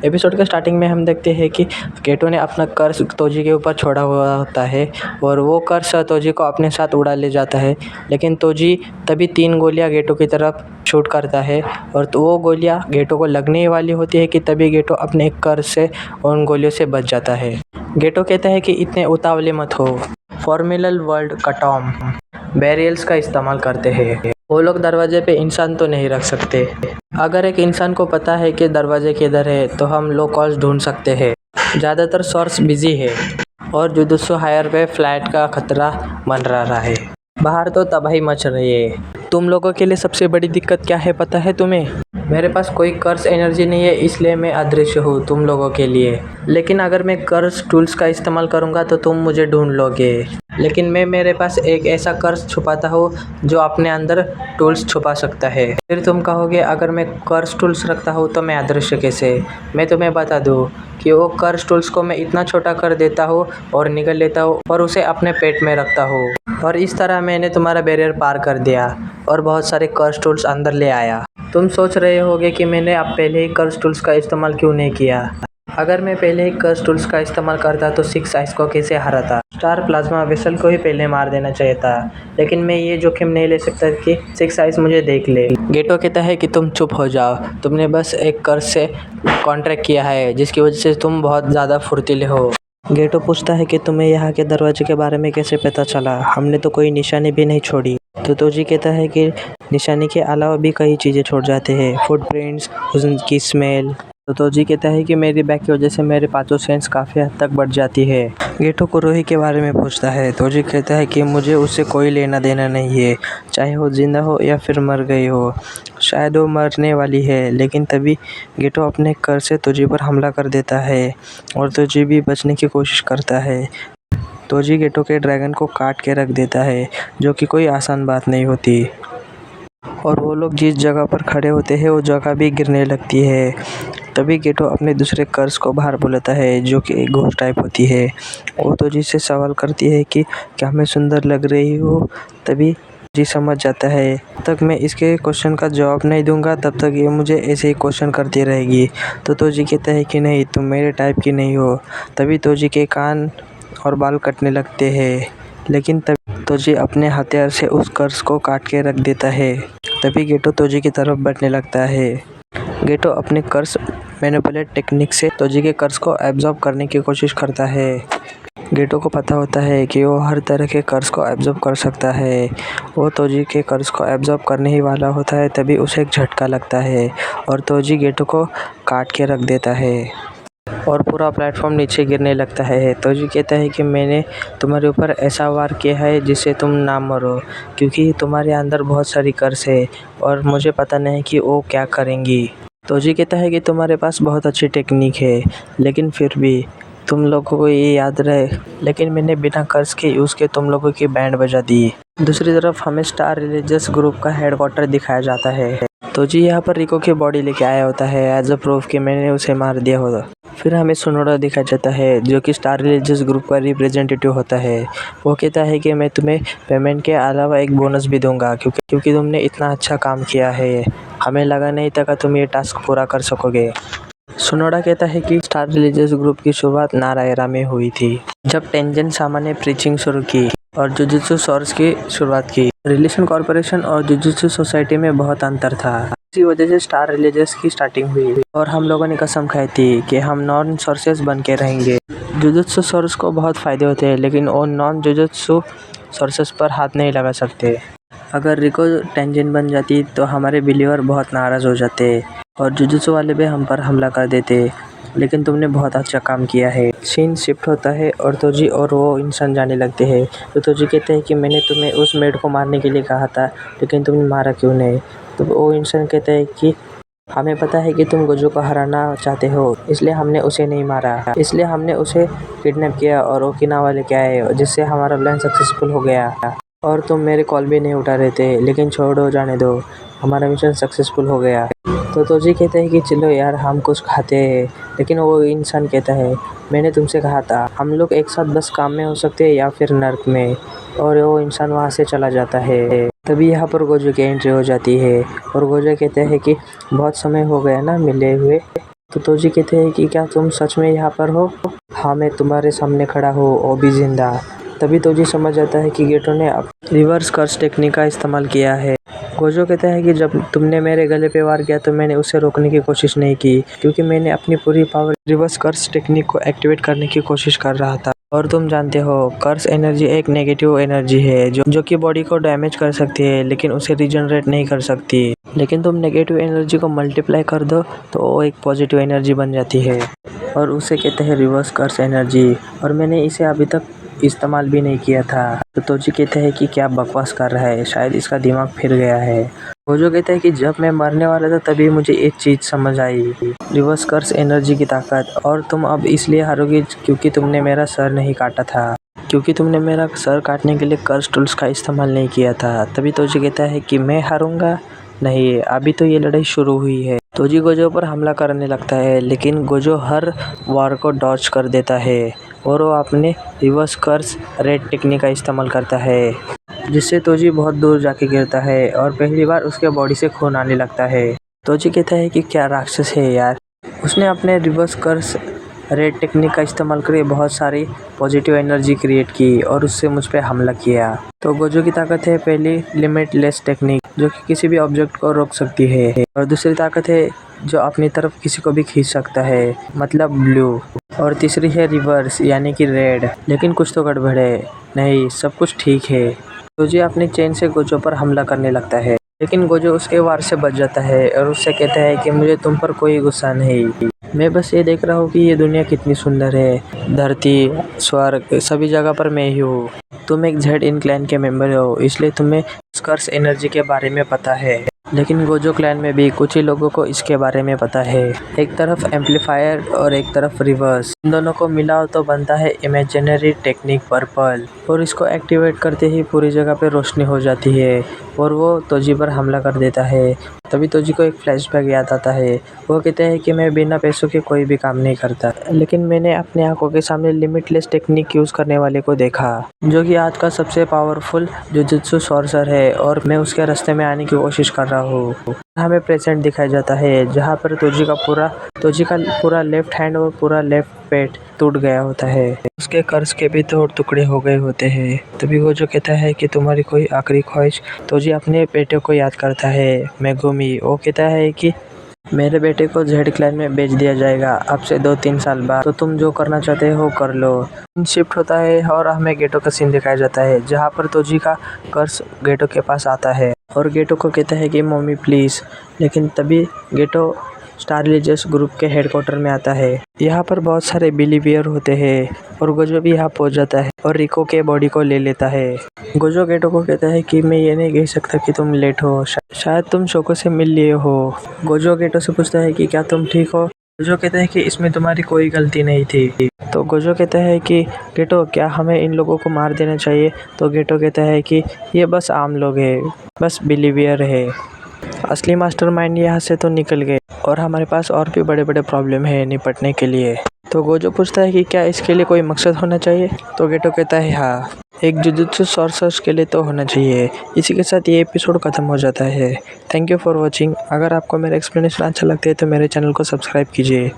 Episode के starting में हम देखते हैं कि गेटो ने अपना कर्ज तोजी के ऊपर छोड़ा हुआ होता है और वो कर्ज तोजी को अपने साथ उड़ा ले जाता है। लेकिन तोजी तभी 3 गोलियां गेटो की तरफ शूट करता है और तो वो गोलियां गेटो को लगने वाली होती है कि तभी गेटो अपने कर्ज से उन गोलियों से बच जाता है। गेटो कहता है कि इतने उतावले मत हो, फॉर्मूलल वर्ल्ड का टॉम बैरियल्स का इस्तेमाल करते हैं। वो लोग दरवाजे पे इंसान तो नहीं रख सकते। अगर एक इंसान को पता है कि दरवाजे किधर है तो हम लोकल्स ढूंढ सकते हैं। ज़्यादातर सोर्स बिजी है और जुजुत्सु हायर पे फ्लैट का खतरा बन रहा है। बाहर तो तबाही मच रही है। तुम लोगों के लिए सबसे बड़ी दिक्कत क्या है पता है तुम्हें? मेरे पास कोई कर्स एनर्जी नहीं है, इसलिए मैं अदृश्य हूँ तुम लोगों के लिए। लेकिन अगर मैं कर्स टूल्स का इस्तेमाल करूँगा तो तुम मुझे ढूंढ लोगे। लेकिन मैं मेरे पास एक ऐसा कर्स छुपाता हूँ जो अपने अंदर टूल्स छुपा सकता है। फिर तुम कहोगे अगर मैं कर्स टूल्स रखता हूँ तो मैं अदृश्य कैसे? मैं तुम्हें बता दूँ कि वो कर्स टूल्स को मैं इतना छोटा कर देता हूँ और निगल लेता हूँ और उसे अपने पेट में रखता हूँ और इस तरह मैंने तुम्हारा बैरियर पार कर दिया और बहुत सारे कर्स टूल्स अंदर ले आया। तुम सोच रहे होगे कि मैंने अब पहले ही कर्स टूल्स का इस्तेमाल क्यों नहीं किया। अगर मैं पहले ही कर्स टूल्स का इस्तेमाल करता तो 6 आइस को कैसे हराता? स्टार प्लाज्मा वेसल को ही पहले मार देना चाहिए था, लेकिन मैं ये जोखिम नहीं ले सकता कि 6 आइस मुझे देख ले। गेटो कहता है कि तुम चुप हो जाओ, तुमने बस एक कर्स से कॉन्ट्रैक्ट किया है जिसकी वजह से तुम बहुत ज़्यादा फुर्तीले हो। गेटो पूछता है कि तुम्हें यहाँ के दरवाजे के बारे में कैसे पता चला? हमने तो कोई निशानी भी नहीं छोड़ी। तो तोजी कहता है कि निशानी के अलावा भी कई चीज़ें छोड़ जाते हैं, फुटप्रिंट्स, उनकी स्मेल। तो तोजी कहता है कि मेरी बैग की वजह से मेरे पाँचों सेंस काफ़ी हद तक बढ़ जाती है। गेटो कुरोही के बारे में पूछता है। तोजी कहता है कि मुझे उससे कोई लेना देना नहीं है, चाहे वो जिंदा हो या फिर मर गई हो। शायद वो मरने वाली है। लेकिन तभी गेटो अपने कर से तोजी पर हमला कर देता है और तोजी भी बचने की कोशिश करता है। तोजी गेटो के ड्रैगन को काट के रख देता है, जो कि कोई आसान बात नहीं होती। और वो लोग जिस जगह पर खड़े होते हैं वो जगह भी गिरने लगती है। तभी गेटो अपने दूसरे कर्स को बाहर बुलाता है, जो कि एक घोस्ट टाइप होती है। वो तोजी से सवाल करती है कि क्या मैं सुंदर लग रही हूँ? तभी जी समझ जाता है तब तक मैं इसके क्वेश्चन का जवाब नहीं दूंगा, तब तक ये मुझे ऐसे ही क्वेश्चन करती रहेगी। तो तोजी कहता है कि नहीं, तुम मेरे टाइप की नहीं हो। तभी तोजी के कान और बाल कटने लगते हैं, लेकिन तभी तोजी अपने हथियार से उस कर्स को काट के रख देता है। तभी गेटो तोजी की तरफ बढ़ने लगता है। गेटो अपने कर्स मैनिपुलेट टेक्निक से तोजी के कर्स को एब्जॉर्ब करने की कोशिश करता है। गेटो को पता होता है कि वो हर तरह के कर्स को एब्जॉर्ब कर सकता है। वो तोजी के कर्स को एब्जॉर्ब करने ही वाला होता है, तभी उसे एक झटका लगता है और तोजी गेटो को काट के रख देता है और पूरा प्लेटफॉर्म नीचे गिरने लगता है। तोजी कहता है कि मैंने तुम्हारे ऊपर ऐसा वार किया है जिससे तुम ना मरो, क्योंकि तुम्हारे अंदर बहुत सारी कर्स है और मुझे पता नहीं कि वो क्या करेंगी। तोजी कहता है कि तुम्हारे पास बहुत अच्छी टेक्निक है, लेकिन फिर भी तुम लोगों को ये याद रहे, लेकिन मैंने बिना कर्स के यूज़ के तुम लोगों की बैंड बजा दी। दूसरी तरफ हमें स्टार रिलीजियस ग्रुप का हेडक्वार्टर दिखाया जाता है। तोजी यहाँ पर रिको की बॉडी लेके आया होता है एज अ प्रूफ कि मैंने उसे मार दिया होता। फिर हमें सुनोडा दिखाया जाता है, जो कि स्टार रिलीजियस ग्रुप का रिप्रेजेंटेटिव होता है। वो कहता है कि मैं तुम्हें पेमेंट के अलावा एक बोनस भी दूंगा, क्योंकि तुमने इतना अच्छा काम किया है। हमें लगा नहीं था कि तुम ये टास्क पूरा कर सकोगे। सुनोडा कहता है कि स्टार रिलीजियस ग्रुप की शुरुआत नारायणा में हुई थी, जब टेंजन सामा ने प्रीचिंग शुरू की और जुजुत्सु सोर्स की शुरुआत की। रिलेशन कॉर्पोरेशन और जुजुत्सु सोसाइटी में बहुत अंतर था, इसी वजह से स्टार रिलीजियस की स्टार्टिंग हुई और हम लोगों ने कसम खाई थी कि हम नॉन सोर्सेस बन के रहेंगे। जुजुत्सु सोर्स को बहुत फायदे होते हैं, लेकिन वो नॉन जुजुत्सु सोर्सेस पर हाथ नहीं लगा सकते। अगर रिको टेंजन बन जाती तो हमारे बिलीवर बहुत नाराज़ हो जाते और जुजुत्सु वाले भी हम पर हमला कर देते, लेकिन तुमने बहुत अच्छा काम किया है। सीन शिफ्ट होता है और तोजी और वो इंसान जाने लगते हैं। तो तोजी कहते हैं कि मैंने तुम्हें उस मेड को मारने के लिए कहा था, लेकिन तुमने मारा क्यों नहीं? तो वो इंसान कहता है कि हमें पता है कि तुम गोजो को हराना चाहते हो, इसलिए हमने उसे नहीं मारा, इसलिए हमने उसे किडनैप किया और ओकिनावा लेके आए, जिससे हमारा प्लान सक्सेसफुल हो गया। और तुम मेरे कॉल भी नहीं उठा रहे थे, लेकिन छोड़ो, जाने दो, हमारा मिशन सक्सेसफुल हो गया। तो तोजी कहते हैं कि चलो यार हम कुछ खाते हैं, लेकिन वो इंसान कहता है मैंने तुमसे कहा था हम लोग एक साथ बस काम में हो सकते हैं या फिर नर्क में, और वो इंसान वहाँ से चला जाता है। तभी यहाँ पर गोजो की एंट्री हो जाती है और गोजो कहते हैं कि बहुत समय हो गया ना मिले हुए, तो तोजी कहते हैं कि क्या तुम सच में यहाँ पर हो? हाँ, मैं तुम्हारे सामने खड़ा हूँ, वो भी जिंदा। तभी तोजी समझ जाता है कि गेटो ने रिवर्स कर्स टेक्निक का इस्तेमाल किया है। गोजो कहता है कि जब तुमने मेरे गले पे वार किया तो मैंने उसे रोकने की कोशिश नहीं की, क्योंकि मैंने अपनी पूरी पावर रिवर्स कर्स टेक्निक को एक्टिवेट करने की कोशिश कर रहा था। और तुम जानते हो, कर्स एनर्जी एक नेगेटिव एनर्जी है जो कि बॉडी को डैमेज कर सकती है, लेकिन उसे रीजनरेट नहीं कर सकती। लेकिन तुम नेगेटिव एनर्जी को मल्टीप्लाई कर दो तो वो एक पॉजिटिव एनर्जी बन जाती है, और उसे कहते हैं रिवर्स कर्स एनर्जी। और मैंने इसे अभी तक इस्तेमाल भी नहीं किया था। तो तोजी कहते हैं कि क्या बकवास कर रहा है, शायद इसका दिमाग फिर गया है। गोजो कहता है कि जब मैं मरने वाला था तभी मुझे एक चीज़ समझ आई, रिवर्स कर्स एनर्जी की ताकत। और तुम अब इसलिए हारोगे क्योंकि तुमने मेरा सर नहीं काटा था, क्योंकि तुमने मेरा सर काटने के लिए कर्स टूल्स का इस्तेमाल नहीं किया था। तभी तोजी कहता है कि मैं हारूंगा नहीं, अभी तो ये लड़ाई शुरू हुई है। तोजी गोजो पर हमला करने लगता है, लेकिन गोजो हर वार को डॉज कर देता है और वो अपने रिवर्स कर्स रेड टेक्निक का इस्तेमाल करता है, जिससे तोजी बहुत दूर जाके गिरता है और पहली बार उसके बॉडी से खून आने लगता है। तोजी कहता है कि क्या राक्षस है यार, उसने अपने रिवर्स कर्स रेड टेक्निक का इस्तेमाल करके बहुत सारी पॉजिटिव एनर्जी क्रिएट की और उससे मुझ पे हमला किया। तो गोजो की ताकत है पहली लिमिटलेस टेक्निक, जो कि किसी भी ऑब्जेक्ट को रोक सकती है, और दूसरी ताकत है जो अपनी तरफ किसी को भी खींच सकता है, मतलब ब्लू। और तीसरी है रिवर्स, यानी कि रेड। लेकिन कुछ तो गड़बड़ है। नहीं, सब कुछ ठीक है। तोजी अपनी चेन से गोजो पर हमला करने लगता है, लेकिन गोजो उसके वार से बच जाता है और उससे कहता है कि मुझे तुम पर कोई गुस्सा नहीं, मैं बस ये देख रहा हूँ कि ये दुनिया कितनी सुंदर है। धरती, स्वर्ग, सभी जगह पर मैं ही हूँ। तुम एक जेड इन क्लैन के मेंबर हो, इसलिए तुम्हें कर्स एनर्जी के बारे में पता है। लेकिन गोजो क्लैन में भी कुछ ही लोगों को इसके बारे में पता है। एक तरफ एम्पलीफायर और एक तरफ रिवर्स, इन दोनों को मिलाओ तो बनता है इमेजिनरी टेक्निक पर्पल, और इसको एक्टिवेट करते ही पूरी जगह पे रोशनी हो जाती है और वो तोजी पर हमला कर देता है। तभी तोजी को एक फ्लैशबैक याद आता है। वो कहते हैं कि मैं बिना पैसों के कोई भी काम नहीं करता, लेकिन मैंने अपनी आंखों के सामने लिमिटलेस टेक्निक यूज़ करने वाले को देखा, जो कि आज का सबसे पावरफुल जुजुत्सु सॉर्सर है, और मैं उसके रास्ते में आने की कोशिश कर रहा हूँ। हमें प्रेजेंट दिखाया जाता है, जहाँ पर तोजी का पूरा लेफ्ट हैंड और पूरा लेफ्ट पेट टूट गया होता है। उसके कर्स के भी दो टुकड़े हो गए होते हैं। तभी वो जो कहता है कि तुम्हारी कोई आखिरी ख्वाहिश। तोजी अपने बेटे को याद करता है, मेगुमी। वो कहता है कि मेरे बेटे को जेड क्लैन में बेच दिया जाएगा अब से 2-3 साल बाद, तो तुम जो करना चाहते हो कर लो। शिफ्ट होता है और हमें गेटो का सीन दिखाया जाता है, जहाँ पर तोजी का कर्स गेटो के पास आता है और गेटो को कहता है कि मम्मी प्लीज़। लेकिन तभी गेटो स्टार रिलीजियस ग्रुप के हेडक्वार्टर में आता है। यहाँ पर बहुत सारे बिलीवियर होते हैं और गोजो भी यहाँ पहुँच जाता है और रिको के बॉडी को ले लेता है। गोजो गेटो को कहता है कि मैं ये नहीं कह सकता कि तुम लेट हो, शायद तुम शोको से मिल लिए हो। गोजो गेटो से पूछता है कि क्या तुम ठीक हो। गोजो कहता है कि इसमें तुम्हारी कोई गलती नहीं थी। तो गोजो कहता है कि गेटो, क्या हमें इन लोगों को मार देना चाहिए? तो गेटो कहता है कि ये बस आम लोग हैं, बस बिलीवियर है, असली मास्टरमाइंड यहाँ से तो निकल गए और हमारे पास और भी बड़े बड़े प्रॉब्लम है निपटने के लिए। तो गोजो पूछता है कि क्या इसके लिए कोई मकसद होना चाहिए? तो गेटो कहता है हाँ, एक जुजुत्सु सॉर्सर्स के लिए तो होना चाहिए। इसी के साथ ये एपिसोड खत्म हो जाता है। Thank you for watching. अगर आपको मेरा एक्सप्लेनेशन अच्छा लगता है तो मेरे चैनल को सब्सक्राइब कीजिए।